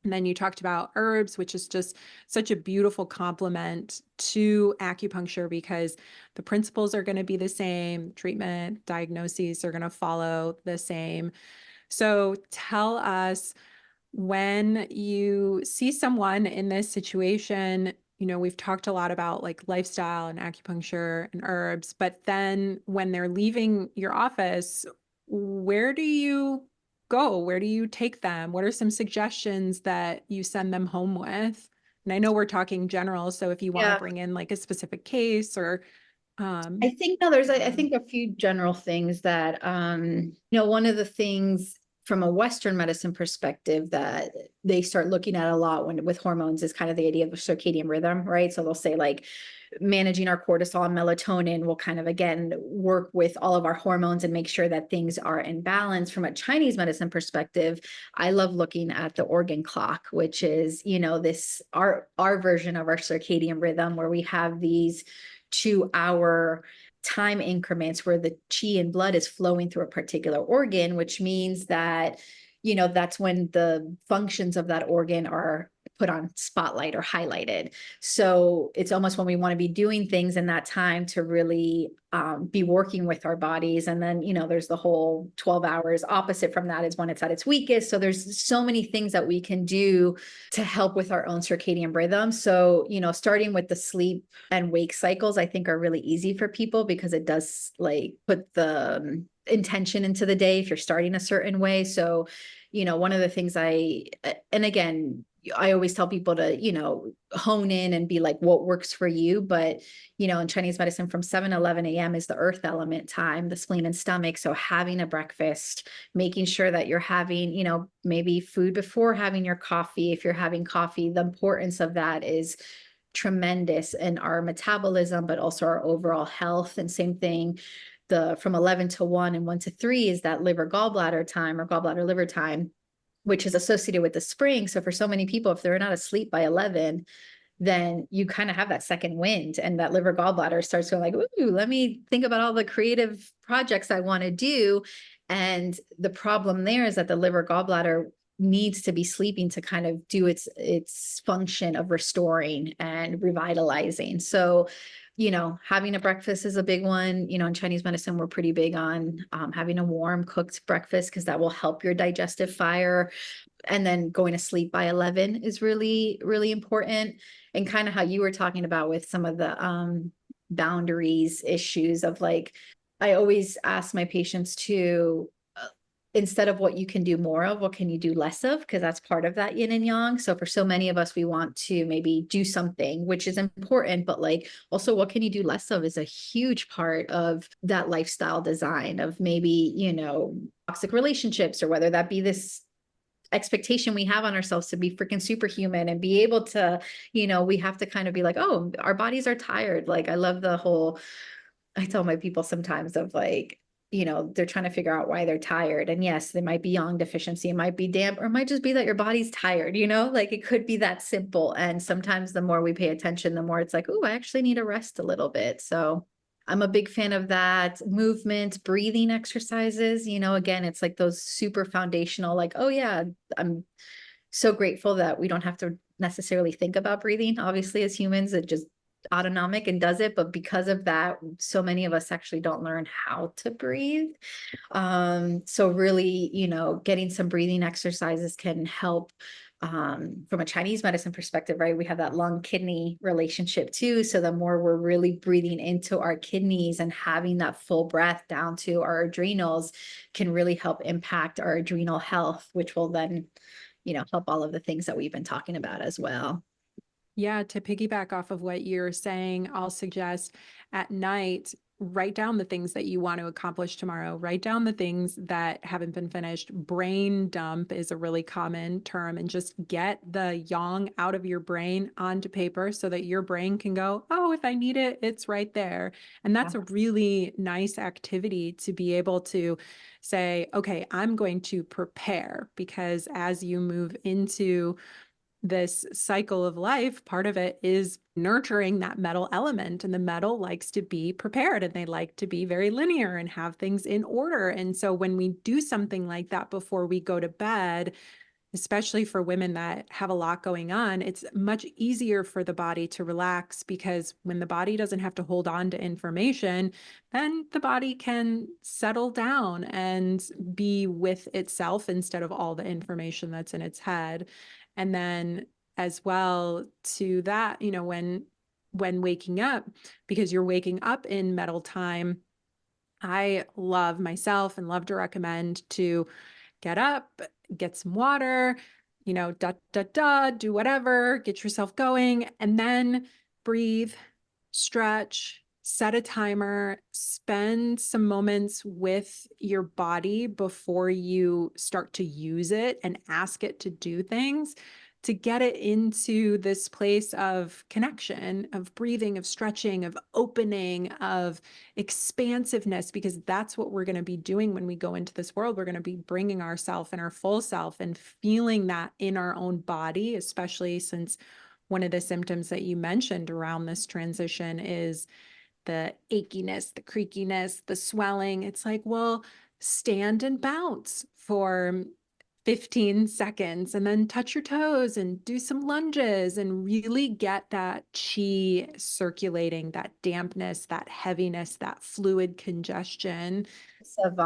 And then you talked about herbs, which is just such a beautiful complement to acupuncture because the principles are going to be the same, treatment, diagnoses are going to follow the same. So tell us, when you see someone in this situation, we've talked a lot about like lifestyle and acupuncture and herbs, but then when they're leaving your office, where do you go? Where do you take them? What are some suggestions that you send them home with? And I know we're talking general, so if you want to Yeah. bring in like a specific case or I think no, there's I yeah. think a few general things that one of the things from a Western medicine perspective that they start looking at a lot when with hormones is kind of the idea of circadian rhythm, right? So they'll say like managing our cortisol and melatonin will kind of again work with all of our hormones and make sure that things are in balance. From a Chinese medicine perspective, I love looking at the organ clock, which is, this our version of our circadian rhythm, where we have these 2-hour time increments where the chi and blood is flowing through a particular organ, which means that, that's when the functions of that organ are put on spotlight or highlighted. So it's almost when we want to be doing things in that time to really be working with our bodies. And then, there's the whole 12 hours opposite from that is when it's at its weakest. So there's so many things that we can do to help with our own circadian rhythm. So, starting with the sleep and wake cycles, I think are really easy for people because it does like put the intention into the day if you're starting a certain way. So, one of the things and again, I always tell people to, hone in and be like, what works for you. But, in Chinese medicine from 7 to 11 a.m. is the earth element time, the spleen and stomach. So having a breakfast, making sure that you're having, maybe food before having your coffee. If you're having coffee, the importance of that is tremendous in our metabolism, but also our overall health. And same thing, from 11 to 1 and 1 to 3 is that liver gallbladder time or gallbladder liver time, which is associated with the spring. So for so many people, if they're not asleep by 11, then you kind of have that second wind, and that liver gallbladder starts going like, ooh, let me think about all the creative projects I want to do. And the problem there is that the liver gallbladder needs to be sleeping to kind of do its function of restoring and revitalizing. So, having a breakfast is a big one. In Chinese medicine, we're pretty big on having a warm cooked breakfast because that will help your digestive fire. And then going to sleep by 11 is really, really important. And kind of how you were talking about with some of the boundaries issues of like, I always ask my patients to, instead of what you can do more of, what can you do less of? Because that's part of that yin and yang. So for so many of us, we want to maybe do something, which is important, but like also what can you do less of is a huge part of that lifestyle design of maybe, toxic relationships, or whether that be this expectation we have on ourselves to be freaking superhuman and be able to, we have to kind of be like, oh, our bodies are tired. Like I love the whole, I tell my people sometimes of like, they're trying to figure out why they're tired. And yes, they might be yang deficiency, it might be damp, or it might just be that your body's tired, like it could be that simple. And sometimes the more we pay attention, the more it's like, oh, I actually need to rest a little bit. So I'm a big fan of that. Movement, breathing exercises, again, it's like those super foundational, like, oh yeah, I'm so grateful that we don't have to necessarily think about breathing. Obviously, as humans, it just autonomic and does it. But because of that, so many of us actually don't learn how to breathe. So really, getting some breathing exercises can help from a Chinese medicine perspective, right, we have that lung kidney relationship too. So the more we're really breathing into our kidneys and having that full breath down to our adrenals can really help impact our adrenal health, which will then, help all of the things that we've been talking about as well. Yeah, to piggyback off of what you're saying, I'll suggest at night, write down the things that you want to accomplish tomorrow. Write down the things that haven't been finished. Brain dump is a really common term, and just get the yang out of your brain onto paper so that your brain can go, oh, if I need it, it's right there. And that's a really nice activity to be able to say, okay, I'm going to prepare, because as you move into this cycle of life, part of it is nurturing that metal element. And the metal likes to be prepared, and they like to be very linear and have things in order. And so when we do something like that before we go to bed, especially for women that have a lot going on, it's much easier for the body to relax, because when the body doesn't have to hold on to information, then the body can settle down and be with itself instead of all the information that's in its head. And then as well to that, when waking up, because you're waking up in metal time, I love myself and love to recommend to get up, get some water, do whatever, get yourself going, and then breathe, stretch, set a timer, spend some moments with your body before you start to use it and ask it to do things, to get it into this place of connection, of breathing, of stretching, of opening, of expansiveness, because that's what we're going to be doing when we go into this world. We're going to be bringing ourself and our full self and feeling that in our own body, especially since one of the symptoms that you mentioned around this transition is the achiness, the creakiness, the swelling. It's like, well, stand and bounce for 15 seconds and then touch your toes and do some lunges and really get that chi circulating, that dampness, that heaviness, that fluid congestion. Of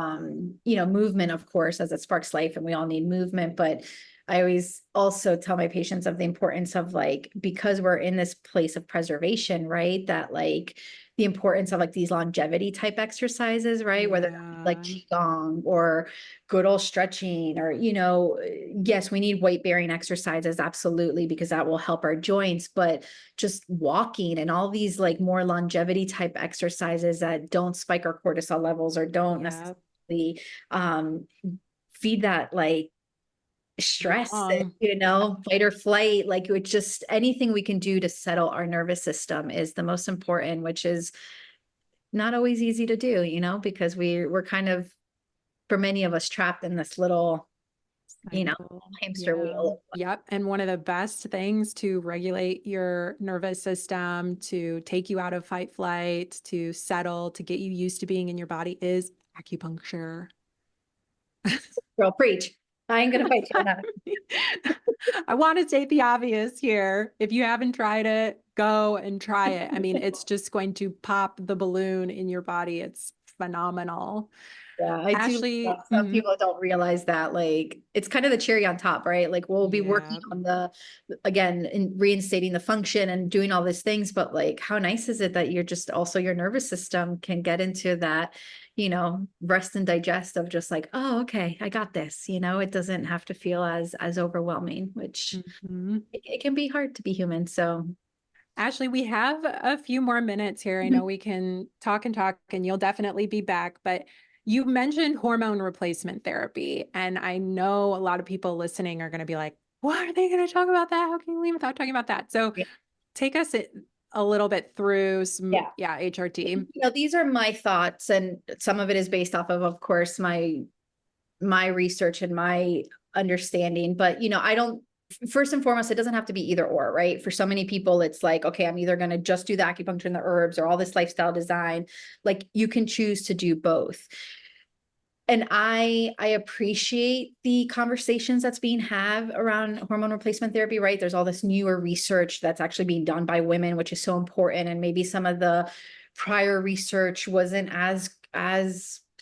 movement, of course, as it sparks life, and we all need movement. But I always also tell my patients of the importance of, like, because we're in this place of preservation, right? That, like, the importance of, like, these longevity type exercises, right? Whether like Yeah. qigong or good old stretching, or, yes, we need weight bearing exercises, absolutely, because that will help our joints. But just walking and all these, like, more longevity type exercises that don't spike our cortisol levels or don't Yeah. necessarily um, feed that, like, stress, Yang. fight or flight. Like, it just, anything we can do to settle our nervous system is the most important, which is not always easy to do, because we're kind of, for many of us, trapped in this little, Cycle. hamster Yeah. wheel. Yep. And one of the best things to regulate your nervous system, to take you out of fight flight, to settle, to get you used to being in your body is acupuncture. Girl, preach. I ain't gonna fight you on that. I want to state the obvious here. If you haven't tried it, go and try it. I mean, it's just going to pop the balloon in your body. It's phenomenal. Yeah, I do. Ashley, Some people don't realize that, like, it's kind of the cherry on top, right? Like, we'll be working yeah. on again, in reinstating the function and doing all these things, but, like, how nice is it that you're just also, your nervous system can get into that, rest and digest of just like, oh, okay, I got this, it doesn't have to feel as overwhelming, which Mhm. it can be hard to be human. So Ashley, we have a few more minutes here. I know we can talk and talk, and you'll definitely be back, but you mentioned hormone replacement therapy. And I know a lot of people listening are going to be like, what are they going to talk about that? How can you leave without talking about that? So yeah. take us a little bit through some, Yeah. HRT. These are my thoughts, and some of it is based of course, my research and my understanding. But, I don't, first and foremost, it doesn't have to be either or, right? For so many people, it's like, okay, I'm either going to just do the acupuncture and the herbs or all this lifestyle design. Like, you can choose to do both. And I appreciate the conversations that's being had around hormone replacement therapy, right? There's all this newer research that's actually being done by women, which is so important. And maybe some of the prior research wasn't as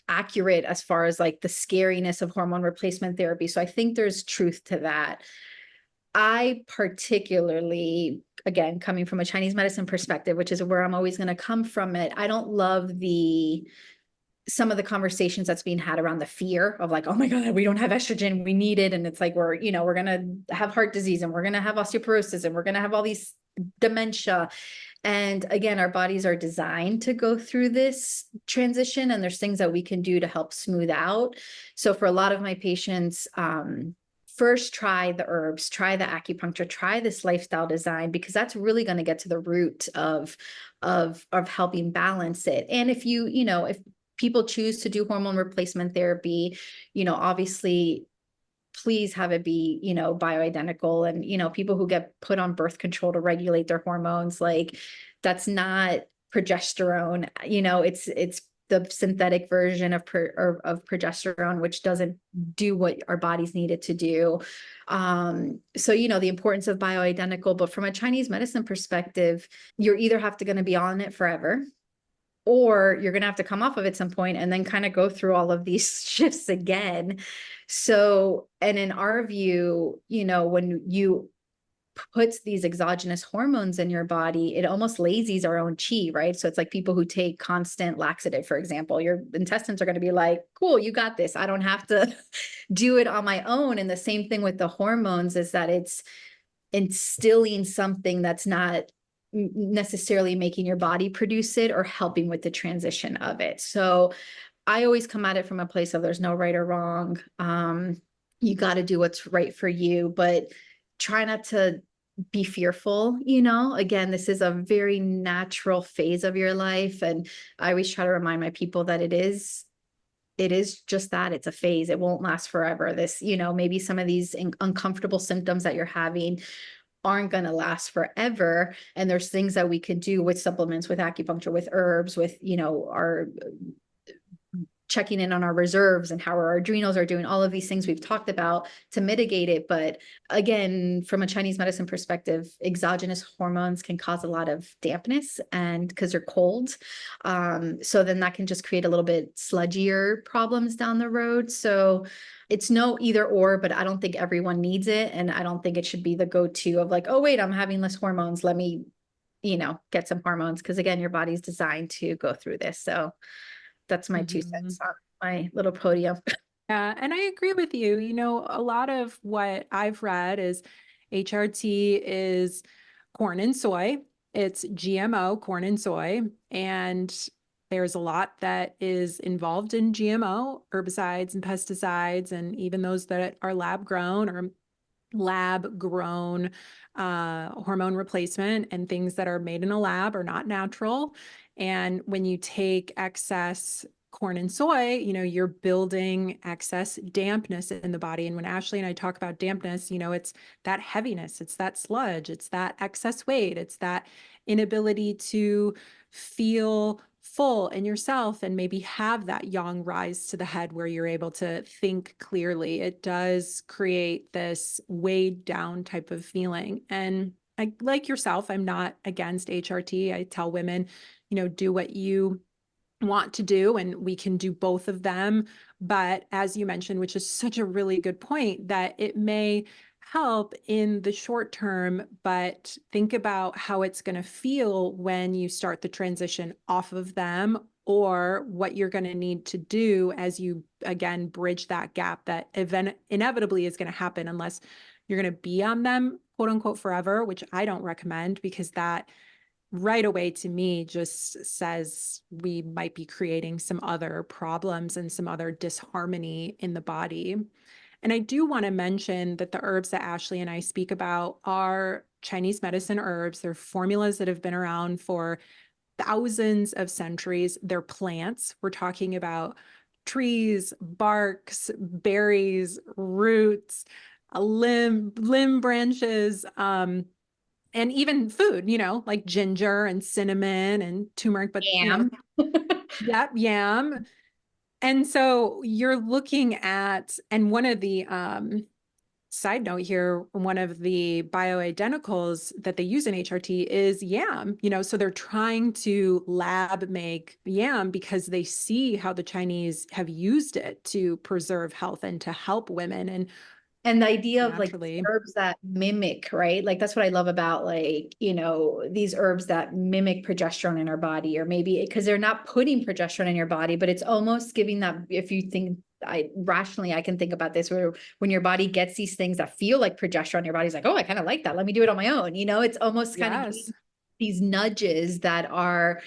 accurate as far as, like, the scariness of hormone replacement therapy. So I think there's truth to that. I particularly, again, coming from a Chinese medicine perspective, which is where I'm always going to come from it, I don't love some of the conversations that's being had around the fear of like, oh my God, we don't have estrogen, we need it. And it's like, we're going to have heart disease and we're going to have osteoporosis and we're going to have all these dementia. And again, our bodies are designed to go through this transition, and there's things that we can do to help smooth out. So for a lot of my patients, first try the herbs, try the acupuncture, try this lifestyle design, because that's really going to get to the root of helping balance it. And if if people choose to do hormone replacement therapy, obviously please have it be, bioidentical. And, people who get put on birth control to regulate their hormones, like that's not progesterone, it's the synthetic version of progesterone, which doesn't do what our bodies need it to do. So, the importance of bioidentical, but from a Chinese medicine perspective, you're either going to be on it forever, or you're going to have to come off of it at some point and then kind of go through all of these shifts again. So, and in our view, when you put these exogenous hormones in your body, it almost lazies our own chi, right? So it's like people who take constant laxative, for example, your intestines are going to be like, cool, you got this. I don't have to do it on my own. And the same thing with the hormones is that it's instilling something that's not necessarily making your body produce it or helping with the transition of it. So I always come at it from a place of there's no right or wrong. You got to do what's right for you, but try not to be fearful. Again, this is a very natural phase of your life. And I always try to remind my people that it is just that, it's a phase. It won't last forever. This, maybe some of these uncomfortable symptoms that you're having aren't going to last forever. And there's things that we could do with supplements, with acupuncture, with herbs, with, our checking in on our reserves and how our adrenals are doing, all of these things we've talked about to mitigate it. But again, from a Chinese medicine perspective, exogenous hormones can cause a lot of dampness, and because they're cold. So then that can just create a little bit sludgier problems down the road. So it's no either or, but I don't think everyone needs it. And I don't think it should be the go-to of like, oh, wait, I'm having less hormones. Let me, get some hormones. Because again, your body's designed to go through this. So that's my 2 cents on my little podium. Yeah, and I agree with you. A lot of what I've read is HRT is corn and soy. It's GMO corn and soy. And there's a lot that is involved in GMO, herbicides and pesticides, and even those that are lab grown or lab grown hormone replacement, and things that are made in a lab are not natural. And when you take excess corn and soy, you're building excess dampness in the body. And when Ashley and I talk about dampness, it's that heaviness, it's that sludge, it's that excess weight, it's that inability to feel full in yourself and maybe have that yang rise to the head where you're able to think clearly. It does create this weighed down type of feeling. And like yourself, I'm not against HRT. I tell women, do what you want to do, and we can do both of them. But as you mentioned, which is such a really good point, that it may help in the short term, but think about how it's going to feel when you start the transition off of them, or what you're going to need to do as you, again, bridge that gap that inevitably is going to happen unless you're going to be on them, quote unquote, forever, which I don't recommend, because that right away to me just says we might be creating some other problems and some other disharmony in the body. And I do want to mention that the herbs that Ashley and I speak about are Chinese medicine herbs. They're formulas that have been around for thousands of centuries. They're plants. We're talking about trees, barks, berries, roots, limb branches, and even food, like ginger and cinnamon and turmeric, but Yam. yep, yam. And so you're looking at, and one of the side note here, one of the bioidenticals that they use in HRT is yam, so they're trying to lab make yam because they see how the Chinese have used it to preserve health and to help women. And And the idea of like naturally. herbs that mimic, right? Like that's what I love about like, these herbs that mimic progesterone in our body, or maybe because they're not putting progesterone in your body, but it's almost giving that, if you think I can think about this where when your body gets these things that feel like progesterone, your body's like, oh, I kind of like that. Let me do it on my own. It's almost kind of Yes. these nudges that are,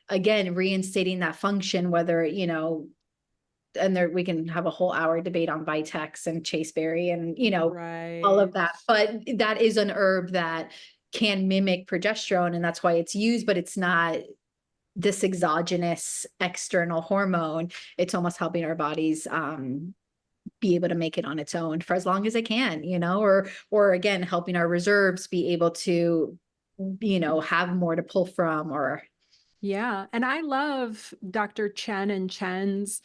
again, reinstating that function, whether, and there we can have a whole hour debate on Vitex and chaseberry and all of Right. that, but that is an herb that can mimic progesterone, and that's why it's used, but it's not this exogenous external hormone. It's almost helping our bodies be able to make it on its own for as long as it can, or again helping our reserves be able to have more to pull from. Or Yeah. And I love Dr. Chen and Chen's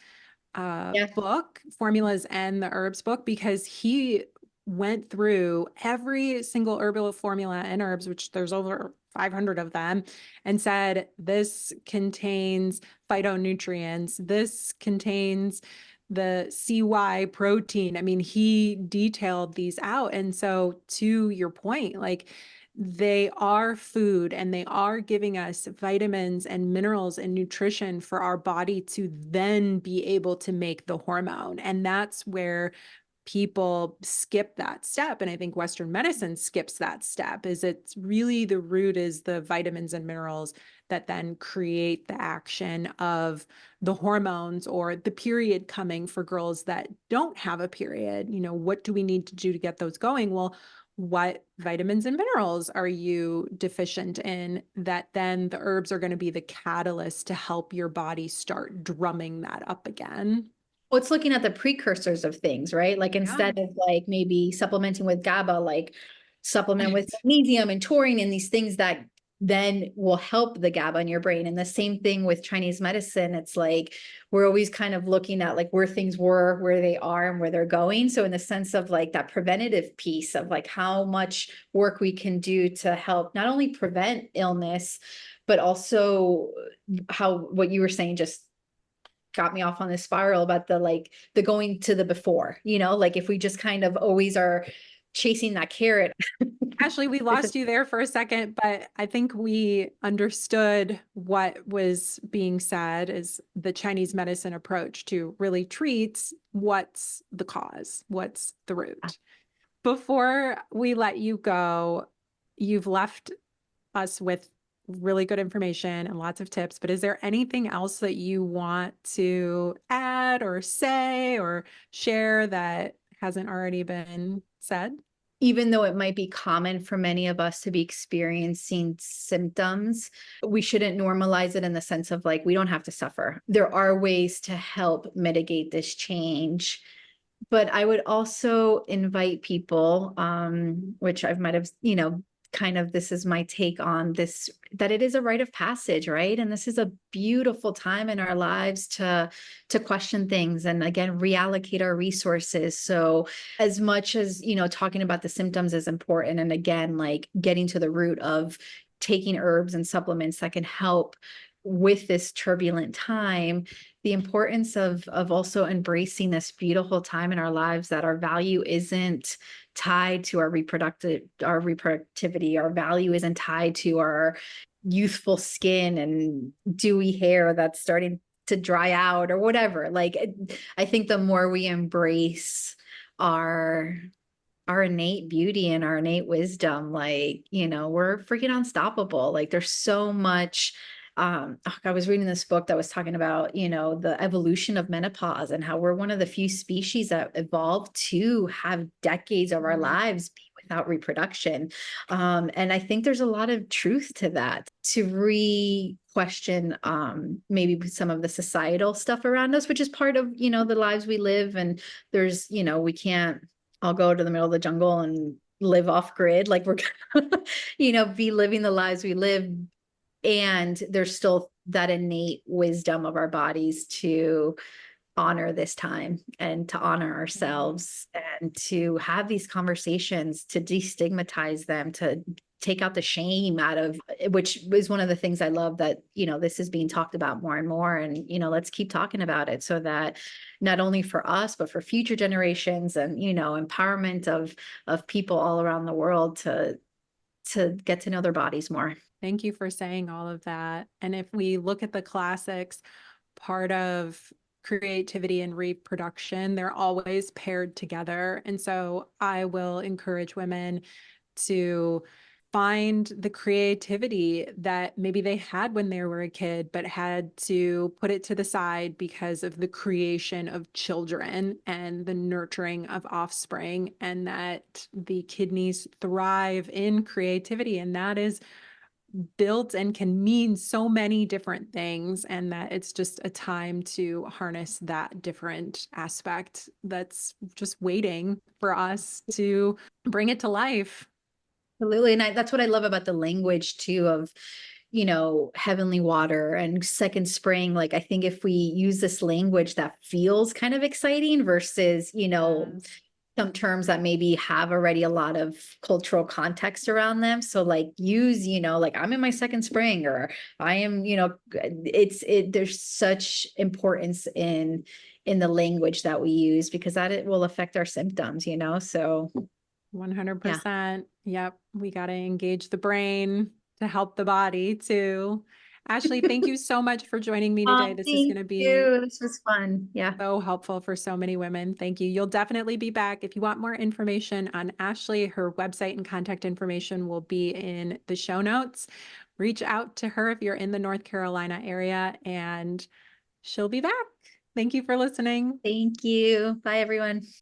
yeah. book, Formulas and the Herbs book, because he went through every single herbal formula and herbs, which there's over 500 of them, and said, this contains phytonutrients, this contains the CY protein. I mean, he detailed these out. And so, to your point, like, they are food and they are giving us vitamins and minerals and nutrition for our body to then be able to make the hormone. And that's where people skip that step. And I think Western medicine skips that step. Is it's really the root is the vitamins and minerals that then create the action of the hormones or the period coming for girls that don't have a period. What do we need to do to get those going? Well, what vitamins and minerals are you deficient in, that then the herbs are going to be the catalyst to help your body start drumming that up again. Well, it's looking at the precursors of things, right? Like Yeah. instead of like maybe supplementing with GABA, like supplement with magnesium and taurine and these things that then will help the GABA in your brain. And the same thing with Chinese medicine. It's like we're always kind of looking at like where things were, where they are, and where they're going. So in the sense of like that preventative piece of like how much work we can do to help not only prevent illness, but also how what you were saying just got me off on this spiral about the going to the before, like if we just kind of always are chasing that carrot. Ashley, we lost you there for a second, but I think we understood what was being said is the Chinese medicine approach to really treats what's the cause, what's the root. Before we let you go, you've left us with really good information and lots of tips, but is there anything else that you want to add or say or share that hasn't already been said? Even though it might be common for many of us to be experiencing symptoms, we shouldn't normalize it in the sense of like, we don't have to suffer. There are ways to help mitigate this change. But I would also invite people, which I might have, kind of this is my take on this, that it is a rite of passage, right? And this is a beautiful time in our lives to question things and again reallocate our resources. So as much as talking about the symptoms is important, and again like getting to the root of taking herbs and supplements that can help with this turbulent time, the importance of also embracing this beautiful time in our lives, that our value isn't tied to our reproductivity. Our value isn't tied to our youthful skin and dewy hair that's starting to dry out or whatever. Like, I think the more we embrace our innate beauty and our innate wisdom, like, we're freaking unstoppable. Like there's so much. I was reading this book that was talking about, the evolution of menopause and how we're one of the few species that evolved to have decades of our lives be without reproduction. And I think there's a lot of truth to that, to re-question maybe some of the societal stuff around us, which is part of, the lives we live. And there's, we can't all go to the middle of the jungle and live off grid. Like we're gonna, be living the lives we live. And there's still that innate wisdom of our bodies to honor this time and to honor ourselves and to have these conversations, to destigmatize them, to take out the shame out of, which is one of the things I love that, this is being talked about more and more. And, let's keep talking about it so that not only for us, but for future generations and, empowerment of people all around the world to get to know their bodies more. Thank you for saying all of that. And if we look at the classics, part of creativity and reproduction, they're always paired together. And so I will encourage women to find the creativity that maybe they had when they were a kid, but had to put it to the side because of the creation of children and the nurturing of offspring, and that the kidneys thrive in creativity. And that is built and can mean so many different things, and that it's just a time to harness that different aspect that's just waiting for us to bring it to life. Absolutely. And that's what I love about the language too of, heavenly water and second spring. Like, I think if we use this language that feels kind of exciting versus, Yes. some terms that maybe have already a lot of cultural context around them. So like use, like I'm in my second spring, or I am, there's such importance in the language that we use, because that it will affect our symptoms, so. 100%. Yep. We got to engage the brain to help the body too. Ashley, thank you so much for joining me today. This is going Thank to be you. This was fun. Yeah. so helpful for so many women. Thank you. You'll definitely be back. If you want more information on Ashley, her website and contact information will be in the show notes. Reach out to her if you're in the North Carolina area, and she'll be back. Thank you for listening. Thank you. Bye, everyone.